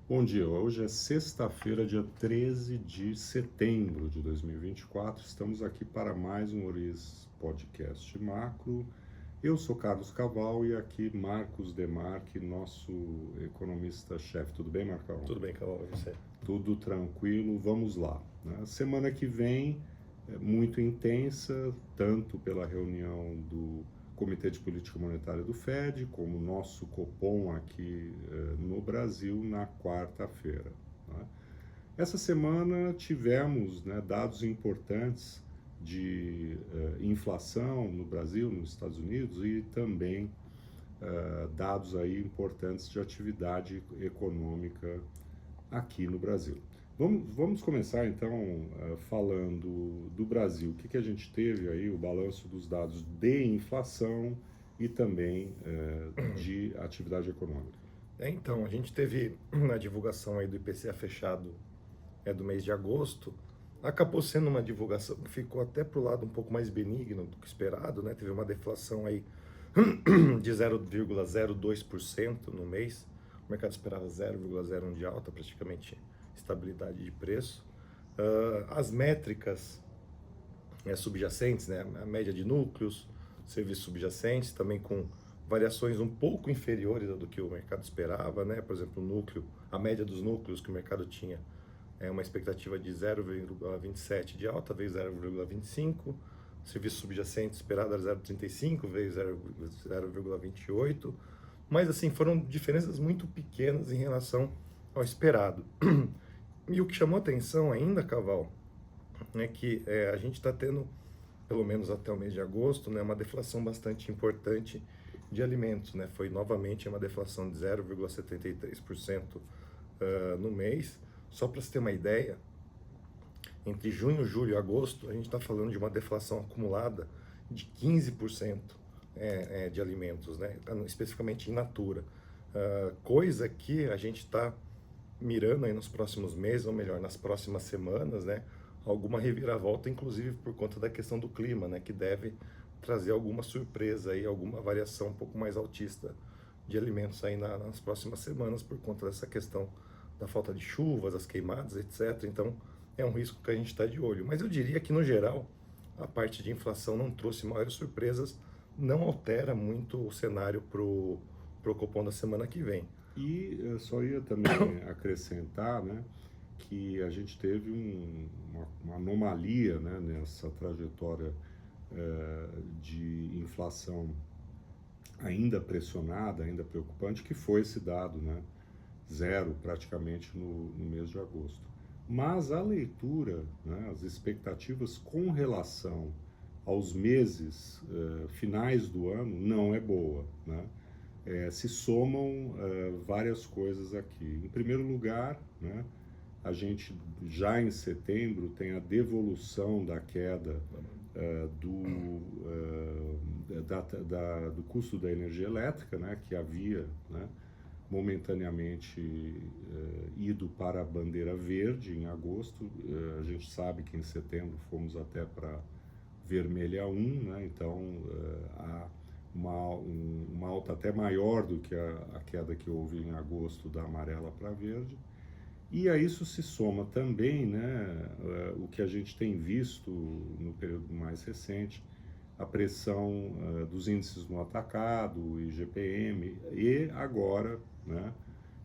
Bom dia, hoje é sexta-feira, dia 13 de setembro de 2024. Estamos aqui para mais um Oriz Podcast Macro. Eu sou Carlos Caval e aqui Marcos Demarque, nosso economista-chefe. Tudo bem, Marcão? Tudo bem, Caval, e você? Tudo tranquilo, vamos lá. Semana que vem é muito intensa, tanto pela reunião do Comitê de Política Monetária do FED, como o nosso Copom aqui no Brasil, na quarta-feira. Essa semana tivemos dados importantes de inflação no Brasil, nos Estados Unidos, e também dados aí importantes de atividade econômica aqui no Brasil. Vamos começar então falando do Brasil. O que a gente teve aí, o balanço dos dados de inflação e também de atividade econômica. Então, a gente teve a divulgação aí do IPCA fechado do mês de agosto. Acabou sendo uma divulgação que ficou até para o lado um pouco mais benigno do que esperado, né? Teve uma deflação aí de 0,02% no mês. O mercado esperava 0,01 de alta, praticamente estabilidade de preço. As métricas subjacentes, né? A média de núcleos, serviços subjacentes, também com variações um pouco inferiores do que o mercado esperava, né? Por exemplo, o núcleo, a média dos núcleos que o mercado tinha é uma expectativa de 0,27 de alta, veio 0,25. Serviços subjacentes esperado era 0,35, veio 0,28. Mas assim, foram diferenças muito pequenas em relação ao esperado. E o que chamou atenção ainda, Caval, é que a gente está tendo, pelo menos até o mês de agosto, né, uma deflação bastante importante de alimentos, né? Foi novamente uma deflação de 0,73% no mês. Só para você ter uma ideia, entre junho, julho e agosto, a gente está falando de uma deflação acumulada de 15% de alimentos, né? Especificamente in natura. Coisa que a gente está mirando aí nos próximos meses, ou melhor, nas próximas semanas, né? Alguma reviravolta, inclusive por conta da questão do clima, né? Que deve trazer alguma surpresa aí, alguma variação um pouco mais altista de alimentos aí nas próximas semanas por conta dessa questão da falta de chuvas, as queimadas, etc. Então, é um risco que a gente está de olho. Mas eu diria que, no geral, a parte de inflação não trouxe maiores surpresas, não altera muito o cenário para o Copom da semana que vem. E eu só ia também acrescentar, né, que a gente teve uma anomalia, né, nessa trajetória de inflação ainda pressionada, ainda preocupante, que foi esse dado, né, zero praticamente no mês de agosto. Mas a leitura, né, as expectativas com relação aos meses finais do ano não é boa, né? Se somam várias coisas aqui. Em primeiro lugar, né, a gente já em setembro tem a devolução da queda do custo da energia elétrica, né, que havia, né, momentaneamente ido para a bandeira verde em agosto. A gente sabe que em setembro fomos até para vermelha 1, né, então há uma alta até maior do que a queda que houve em agosto da amarela para verde. E a isso se soma também, né, o que a gente tem visto no período mais recente, a pressão dos índices no atacado, IGPM, e agora, né,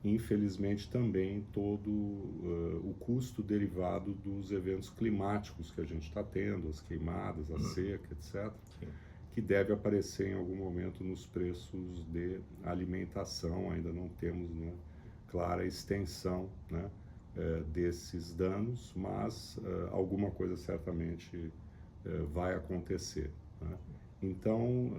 infelizmente também todo o custo derivado dos eventos climáticos que a gente está tendo, as queimadas, a seca, etc., Sim. que deve aparecer em algum momento nos preços de alimentação. Ainda não temos, né, clara extensão, né, desses danos, mas alguma coisa certamente vai acontecer, né? Então,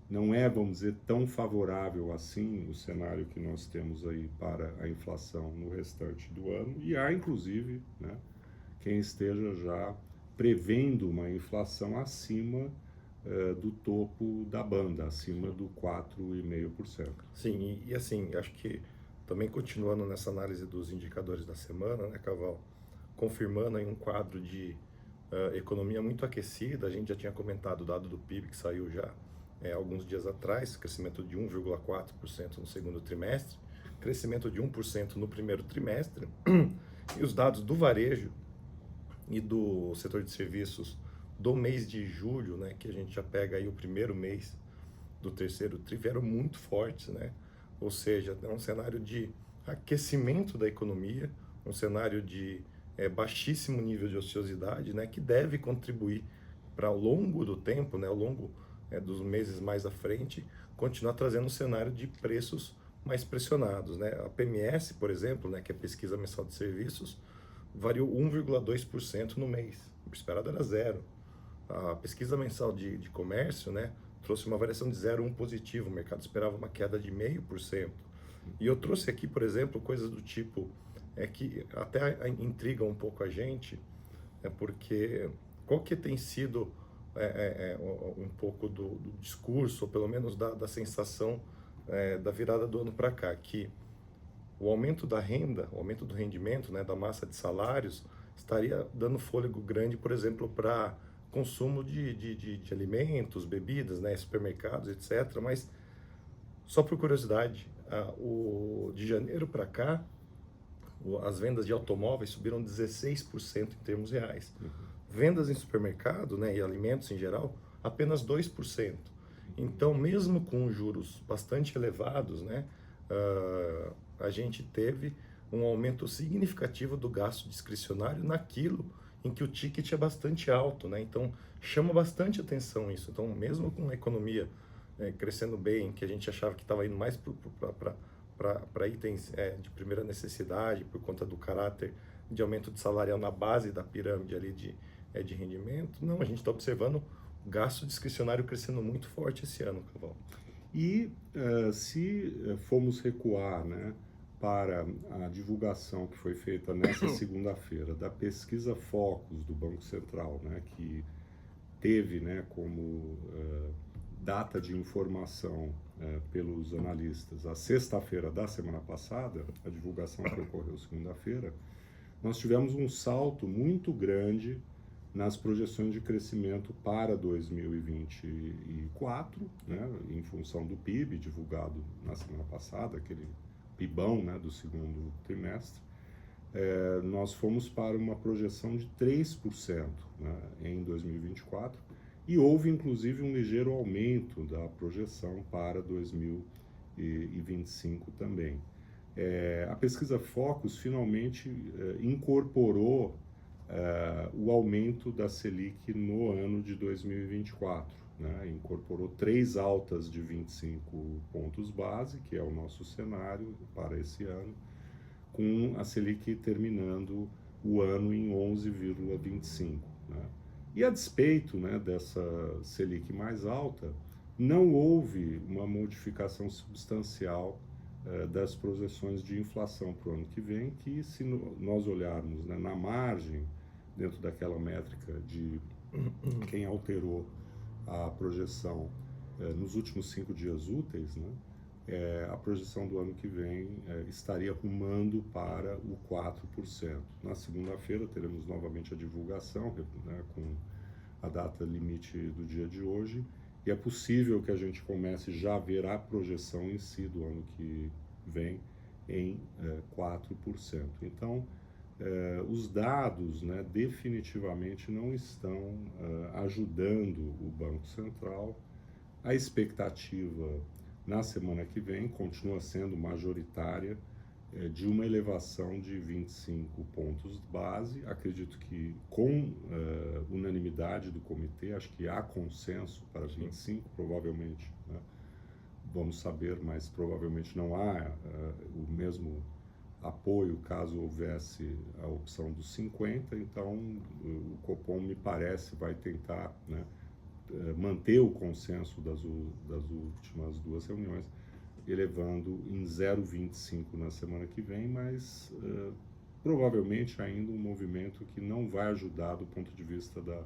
não é, vamos dizer, tão favorável assim o cenário que nós temos aí para a inflação no restante do ano, e há, inclusive, né, quem esteja já prevendo uma inflação acima do topo da banda, acima do 4,5%. Sim, e assim, acho que também continuando nessa análise dos indicadores da semana, né, Caval, confirmando aí um quadro de economia muito aquecida. A gente já tinha comentado o dado do PIB que saiu já alguns dias atrás, crescimento de 1,4% no segundo trimestre, crescimento de 1% no primeiro trimestre, e os dados do varejo e do setor de serviços do mês de julho, né, que a gente já pega aí o primeiro mês do terceiro tri, vieram muito fortes, né? Ou seja, é um cenário de aquecimento da economia, um cenário de baixíssimo nível de ociosidade, né, que deve contribuir para ao longo do tempo, né, ao longo dos meses mais à frente, continuar trazendo um cenário de preços mais pressionados, né? A PMS, por exemplo, né, que é a pesquisa mensal de serviços, variou 1,2% no mês. O esperado era zero. A pesquisa mensal de comércio, né, trouxe uma variação de 0,1 positivo. O mercado esperava uma queda de 0,5%. E eu trouxe aqui, por exemplo, coisas do tipo que até intrigam um pouco a gente, porque qual que tem sido um pouco do discurso, ou pelo menos da sensação da virada do ano para cá, que o aumento da renda, o aumento do rendimento, né, da massa de salários, estaria dando fôlego grande, por exemplo, para consumo de alimentos, bebidas, né, supermercados, etc. Mas, só por curiosidade, de janeiro para cá, as vendas de automóveis subiram 16% em termos reais. Vendas em supermercado, né, e alimentos em geral, apenas 2%. Então, mesmo com juros bastante elevados, né, a gente teve um aumento significativo do gasto discricionário naquilo em que o ticket é bastante alto, né? Então, chama bastante atenção isso. Então, mesmo com a economia crescendo bem, que a gente achava que estava indo mais para itens de primeira necessidade, por conta do caráter de aumento de salarial na base da pirâmide ali de rendimento, não, a gente está observando gasto discricionário crescendo muito forte esse ano, Caval. E se formos recuar, né, para a divulgação que foi feita nessa segunda-feira da pesquisa Focus do Banco Central, né, que teve, né, como data de informação pelos analistas a sexta-feira da semana passada, a divulgação que ocorreu segunda-feira, nós tivemos um salto muito grande nas projeções de crescimento para 2024, né, em função do PIB divulgado na semana passada, aquele PIBão, né, do segundo trimestre. Nós fomos para uma projeção de 3%, né, em 2024, e houve inclusive um ligeiro aumento da projeção para 2025 também. A pesquisa Focus finalmente incorporou o aumento da Selic no ano de 2024, né? Incorporou 3 altas de 25 pontos base, que é o nosso cenário para esse ano, com a Selic terminando o ano em 11,25, né? E a despeito, né, dessa Selic mais alta, não houve uma modificação substancial das projeções de inflação para o ano que vem, que se nós olharmos, né, na margem, dentro daquela métrica de quem alterou a projeção nos últimos 5 dias úteis, né, a projeção do ano que vem estaria rumando para o 4%. Na segunda-feira teremos novamente a divulgação, né, com a data limite do dia de hoje, e é possível que a gente comece já a ver a projeção em si do ano que vem em 4%. Então, os dados, né, definitivamente não estão ajudando o Banco Central. A expectativa na semana que vem continua sendo majoritária de uma elevação de 25 pontos base. Acredito que com unanimidade do comitê, acho que há consenso para 25, provavelmente, né? Vamos saber, mas provavelmente não há o mesmo apoio caso houvesse a opção dos 50, então o Copom, me parece, vai tentar, né, manter o consenso das últimas 2 reuniões, elevando em 0,25 na semana que vem, mas provavelmente ainda um movimento que não vai ajudar do ponto de vista da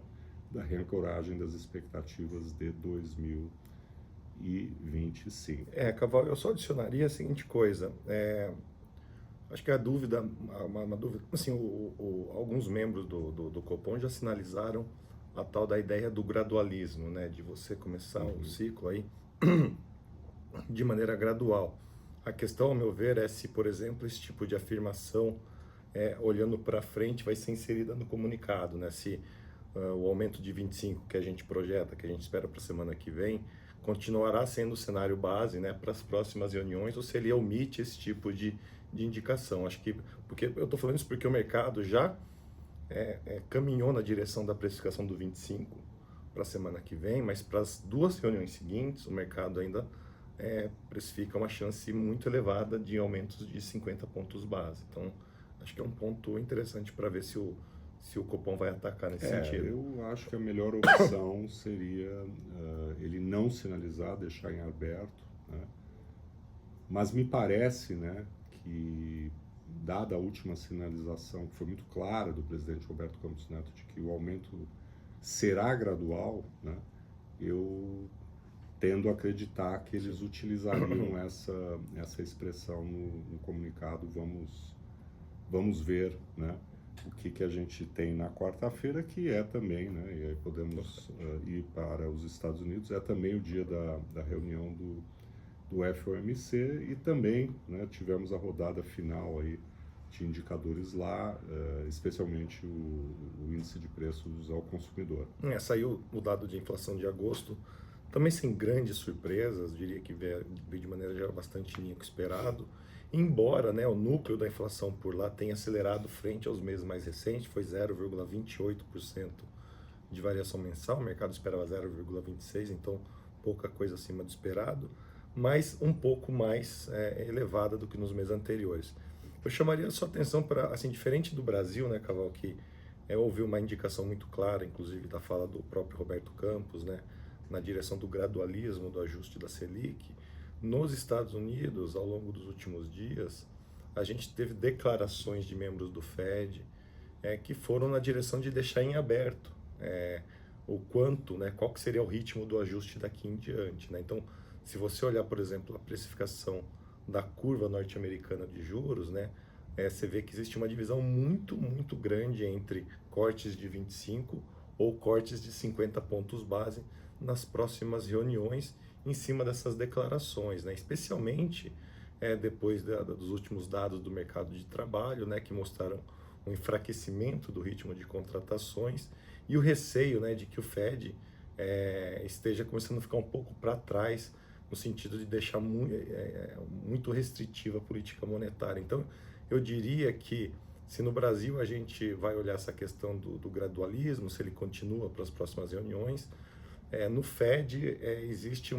reancoragem das expectativas de 2025. Caval, eu só adicionaria a seguinte coisa, acho que a dúvida, uma dúvida, assim, alguns membros do Copom já sinalizaram a tal da ideia do gradualismo, né, de você começar o ciclo aí de maneira gradual. A questão, ao meu ver, é se, por exemplo, esse tipo de afirmação, olhando para frente, vai ser inserida no comunicado, né? Se o aumento de 25 que a gente projeta, que a gente espera para a semana que vem, continuará sendo o cenário base, né, para as próximas reuniões, ou se ele omite esse tipo de indicação. Acho que, porque eu estou falando isso porque o mercado já caminhou na direção da precificação do 25 para a semana que vem, mas para as duas reuniões seguintes, o mercado ainda precifica uma chance muito elevada de aumentos de 50 pontos base. Então, acho que é um ponto interessante para ver se o Copom vai atacar nesse sentido. Eu acho que a melhor opção seria ele não sinalizar, deixar em aberto, né? Mas me parece, né, que dada a última sinalização, que foi muito clara do presidente Roberto Campos Neto, de que o aumento será gradual, né, eu tendo a acreditar que eles utilizariam essa expressão no comunicado, vamos ver, né, o que a gente tem na quarta-feira, que é também, né, e aí podemos ir para os Estados Unidos, é também o dia da reunião do FOMC e também, né, tivemos a rodada final aí de indicadores lá, especialmente o índice de preços ao consumidor. Saiu o dado de inflação de agosto, também sem grandes surpresas, diria que veio de maneira geral bastante em linha com o esperado, embora, né, o núcleo da inflação por lá tenha acelerado frente aos meses mais recentes, foi 0,28% de variação mensal, o mercado esperava 0,26%, então pouca coisa acima do esperado, mas um pouco mais elevada do que nos meses anteriores. Eu chamaria a sua atenção para, assim, diferente do Brasil, né, Caval, que houve uma indicação muito clara, inclusive da fala do próprio Roberto Campos, né, na direção do gradualismo do ajuste da Selic. Nos Estados Unidos, ao longo dos últimos dias, a gente teve declarações de membros do Fed que foram na direção de deixar em aberto o quanto, né, qual que seria o ritmo do ajuste daqui em diante, né? Então, se você olhar, por exemplo, a precificação da curva norte-americana de juros, né, você vê que existe uma divisão muito, muito grande entre cortes de 25 ou cortes de 50 pontos base nas próximas reuniões em cima dessas declarações, né, especialmente depois dos últimos dados do mercado de trabalho, né, que mostraram um enfraquecimento do ritmo de contratações e o receio, né, de que o Fed esteja começando a ficar um pouco para trás no sentido de deixar muito restritiva a política monetária. Então, eu diria que se no Brasil a gente vai olhar essa questão do gradualismo, se ele continua para as próximas reuniões, no Fed existe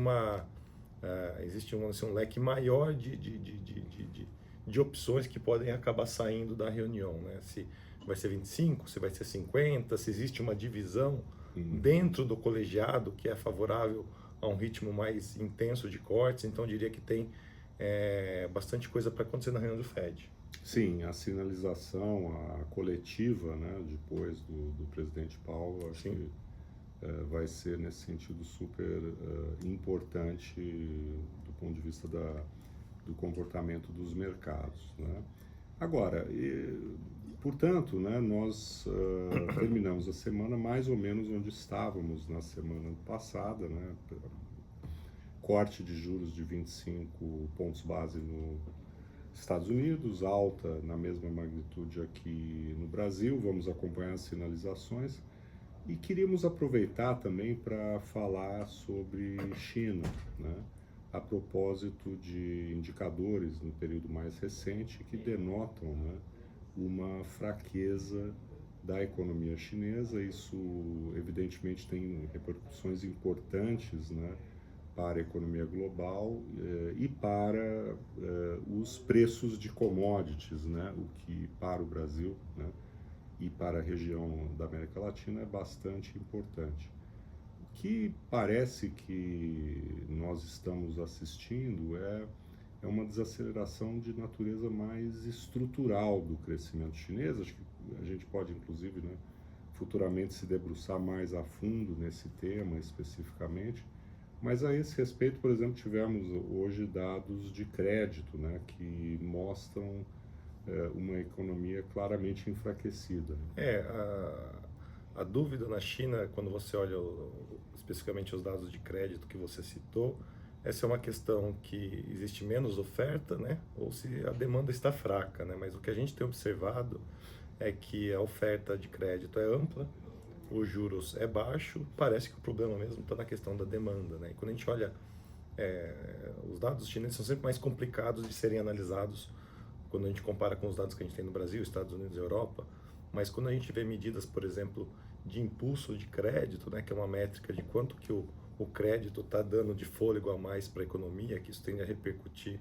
assim, um leque maior de opções que podem acabar saindo da reunião, né? Se vai ser 25, se vai ser 50, se existe uma divisão dentro do colegiado que é favorável a um ritmo mais intenso de cortes, então eu diria que tem bastante coisa para acontecer na reunião do Fed. Sim, a sinalização, a coletiva, né, depois do presidente Powell, acho que vai ser nesse sentido super importante do ponto de vista do comportamento dos mercados, né? Agora, portanto, né, nós terminamos a semana mais ou menos onde estávamos na semana passada, né? Corte de juros de 25 pontos base nos Estados Unidos, alta na mesma magnitude aqui no Brasil, vamos acompanhar as sinalizações e queríamos aproveitar também para falar sobre China, né? A propósito de indicadores no período mais recente que denotam, né, uma fraqueza da economia chinesa. Isso evidentemente tem repercussões importantes, né, para a economia global e para os preços de commodities, né, o que para o Brasil, né, e para a região da América Latina é bastante importante. O que parece que nós estamos assistindo é uma desaceleração de natureza mais estrutural do crescimento chinês. Acho que a gente pode, inclusive, né, futuramente se debruçar mais a fundo nesse tema especificamente. Mas a esse respeito, por exemplo, tivemos hoje dados de crédito, né, que mostram uma economia claramente enfraquecida. A dúvida na China, quando você olha especificamente os dados de crédito que você citou, essa é uma questão que existe menos oferta, né? Ou se a demanda está fraca, né? Mas o que a gente tem observado é que a oferta de crédito é ampla, os juros é baixo, parece que o problema mesmo está na questão da demanda, né? E quando a gente olha, os dados chineses são sempre mais complicados de serem analisados quando a gente compara com os dados que a gente tem no Brasil, Estados Unidos e Europa, mas quando a gente vê medidas, por exemplo, de impulso de crédito, né, que é uma métrica de quanto que o crédito está dando de fôlego a mais para a economia, que isso tende a repercutir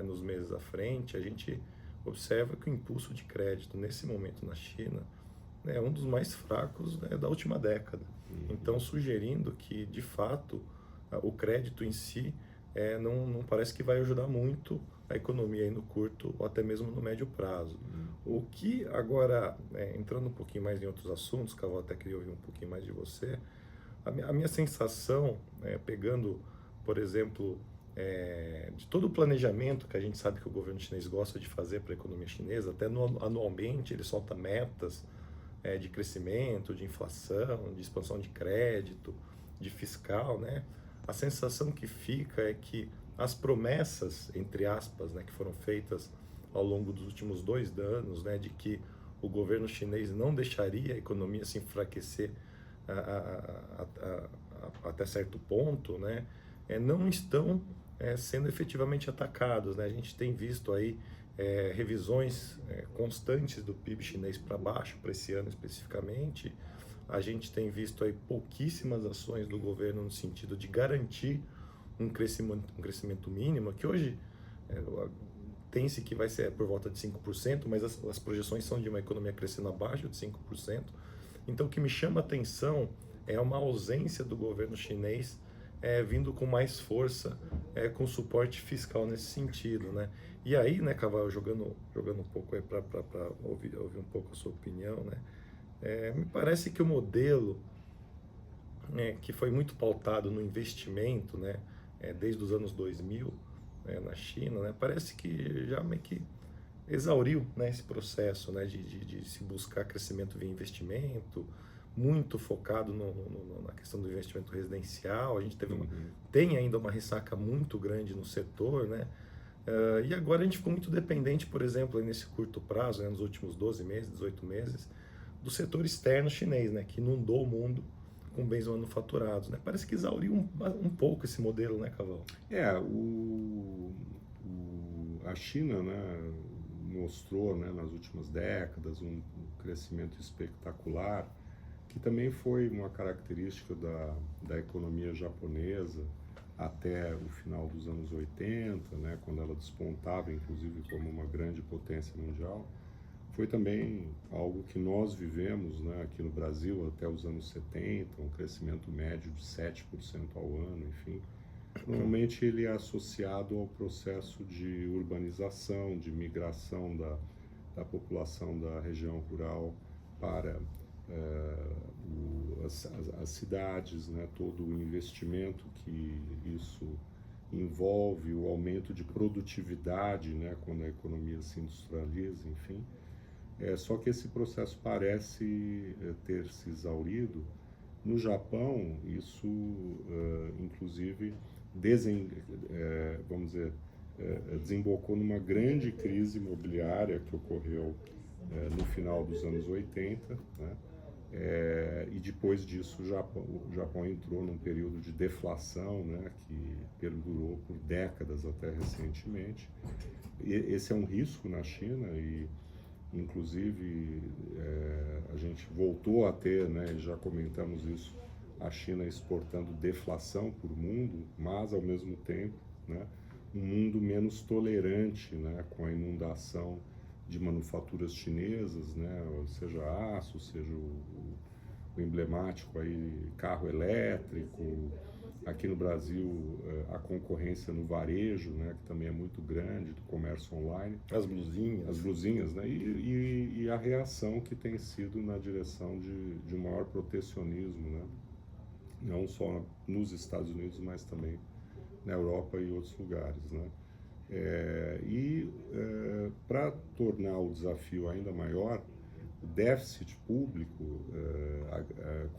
nos meses à frente, a gente observa que o impulso de crédito nesse momento na China, né, é um dos mais fracos, né, da última década. Então, sugerindo que, de fato, o crédito em si não parece que vai ajudar muito a economia aí no curto ou até mesmo no médio prazo. O que agora, entrando um pouquinho mais em outros assuntos, que eu até queria ouvir um pouquinho mais de você, a minha sensação, pegando, por exemplo, de todo o planejamento que a gente sabe que o governo chinês gosta de fazer para a economia chinesa, até anualmente ele solta metas de crescimento, de inflação, de expansão de crédito, de fiscal, né? A sensação que fica é que as promessas, entre aspas, né, que foram feitas ao longo dos últimos 2 anos, né, de que o governo chinês não deixaria a economia se enfraquecer até certo ponto, né, não estão sendo efetivamente atacados, né? A gente tem visto aí revisões constantes do PIB chinês para baixo, para esse ano especificamente. A gente tem visto aí pouquíssimas ações do governo no sentido de garantir um crescimento mínimo, que hoje tem-se que vai ser por volta de 5%, mas as projeções são de uma economia crescendo abaixo de 5%. Então, o que me chama a atenção é uma ausência do governo chinês vindo com mais força, com suporte fiscal nesse sentido, né? E aí, né, Cavallo, jogando um pouco aí para ouvir um pouco a sua opinião, né? Me parece que o modelo que foi muito pautado no investimento, né, desde os anos 2000, na China, né, parece que já meio que exauriu, né, esse processo, né, de se buscar crescimento via investimento, muito focado na questão do investimento residencial. A gente tem ainda uma ressaca muito grande no setor, né? E agora a gente ficou muito dependente, por exemplo, nesse curto prazo, né, nos últimos 12 meses, 18 meses, do setor externo chinês, né, que inundou o mundo com bens manufaturados, né? Parece que exauriu um pouco esse modelo, né, Cavallo? A China, né, mostrou, né, nas últimas décadas um crescimento espetacular, que também foi uma característica da economia japonesa até o final dos anos 80, né, quando ela despontava, inclusive, como uma grande potência mundial. Foi também algo que nós vivemos, né, aqui no Brasil até os anos 70, um crescimento médio de 7% ao ano, enfim. Normalmente ele é associado ao processo de urbanização, de migração da população da região rural para as cidades, né, todo o investimento que isso envolve, o aumento de produtividade, né, quando a economia se industrializa, enfim. Só que esse processo parece ter se exaurido. No Japão, isso, inclusive, vamos dizer, desembocou numa grande crise imobiliária que ocorreu no final dos anos 80, né? E depois disso o Japão entrou num período de deflação, né, que perdurou por décadas até recentemente. Esse é um risco na China e, inclusive, a gente voltou a ter, né, já comentamos isso, a China exportando deflação para o mundo, mas, ao mesmo tempo, né, um mundo menos tolerante, né, com a inundação de manufaturas chinesas, né, seja aço, seja o emblemático aí, carro elétrico. Aqui no Brasil, a concorrência no varejo, né, que também é muito grande, do comércio online. As blusinhas. As blusinhas, né, e a reação que tem sido na direção de um maior protecionismo, né, não só nos Estados Unidos, mas também na Europa e outros lugares, né. Para tornar o desafio ainda maior, o déficit público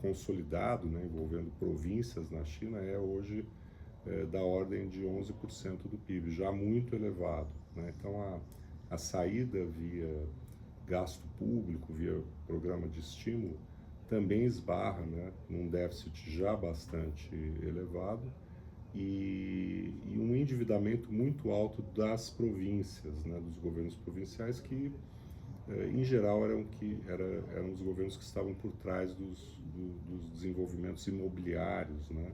consolidado, né, envolvendo províncias na China, é hoje da ordem de 11% do PIB, já muito elevado, né? Então, a saída via gasto público, via programa de estímulo, também esbarra, né, num déficit já bastante elevado e um endividamento muito alto das províncias, né, dos governos provinciais que, em geral, eram os governos que estavam por trás dos desenvolvimentos imobiliários, né,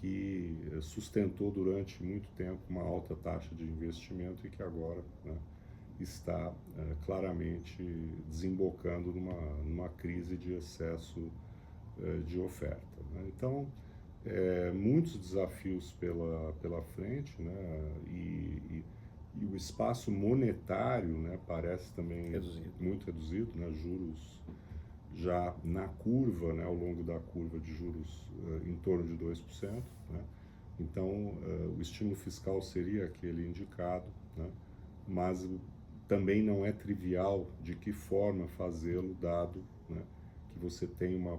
que sustentou durante muito tempo uma alta taxa de investimento e que agora, né, está claramente desembocando numa crise de excesso de oferta, né? Então, muitos desafios pela frente, né? E o espaço monetário, né, parece também muito reduzido, né? Juros já na curva, né, ao longo da curva de juros em torno de 2%, né? Então, o estímulo fiscal seria aquele indicado, né? Mas também não é trivial de que forma fazê-lo, dado, né, que você tem uma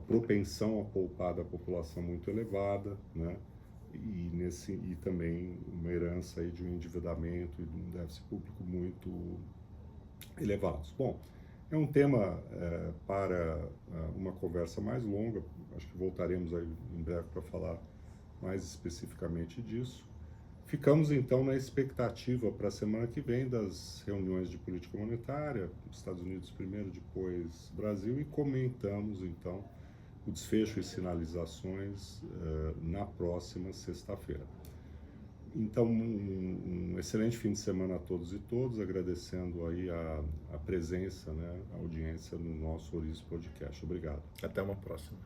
propensão a poupar da população muito elevada, né, e também uma herança aí de um endividamento e de um déficit público muito elevados. Bom, é um tema para uma conversa mais longa, acho que voltaremos aí em breve para falar mais especificamente disso. Ficamos então na expectativa para a semana que vem das reuniões de política monetária, Estados Unidos primeiro, depois Brasil, e comentamos então o desfecho e sinalizações na próxima sexta-feira. Então, um excelente fim de semana a todos e todas, agradecendo aí a presença, né, a audiência no nosso Ouriço Podcast. Obrigado. Até uma próxima.